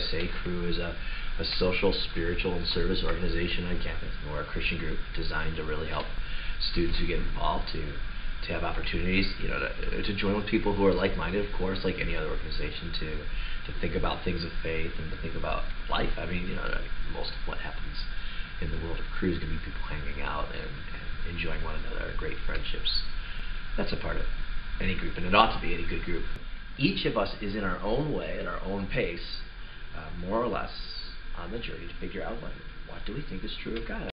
say, Cru is a social, spiritual, and service organization on campus. And we're a Christian group designed to really help students who get involved to have opportunities, to join with people who are like-minded, of course, like any other organization, to think about things of faith and to think about life. I mean, most of what happens in the world of Cru is going to be people hanging out and enjoying one another, great friendships. That's a part of any group, and it ought to be any good group. Each of us is in our own way, at our own pace, more or less on the journey to figure out what do we think is true of God.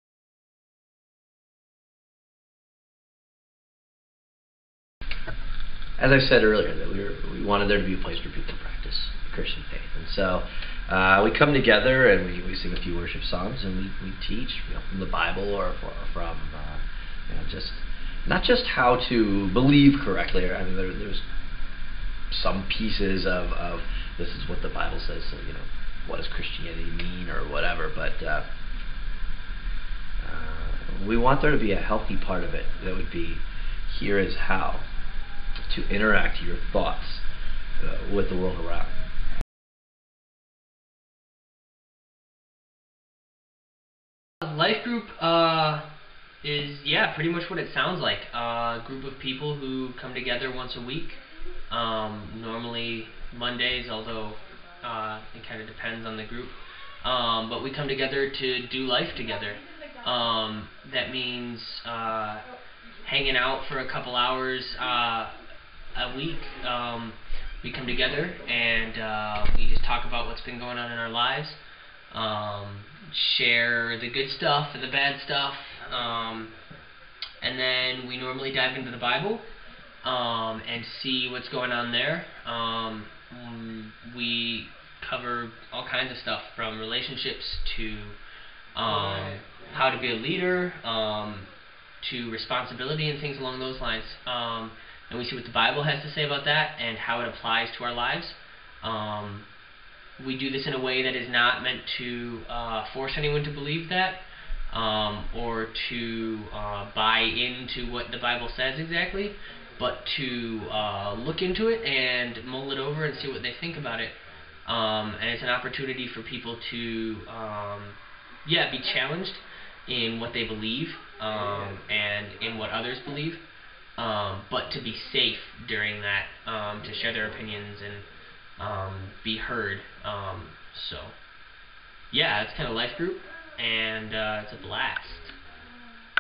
As I said earlier, that we wanted there to be a place for people to practice Christian faith, and so we come together and we sing a few worship songs, and we teach from the Bible or from just not just how to believe correctly. I mean, there's some pieces of this is what the Bible says, so what does Christianity mean or whatever, but we want there to be a healthy part of it that would be, here is how to interact your thoughts with the world around. Life group is pretty much what it sounds like. A group of people who come together once a week. Normally Mondays, although it kind of depends on the group. But we come together to do life together. That means hanging out for a couple hours a week. We come together and we just talk about what's been going on in our lives. Share the good stuff and the bad stuff. And then we normally dive into the Bible and see what's going on there. We cover all kinds of stuff, from relationships to how to be a leader, to responsibility and things along those lines. And we see what the Bible has to say about that and how it applies to our lives. We do this in a way that is not meant to force anyone to believe that or to buy into what the Bible says exactly, but to look into it and mull it over and see what they think about it. And it's an opportunity for people to be challenged in what they believe and in what others believe, but to be safe during that, to share their opinions and be heard. So it's kind of life group, and it's a blast.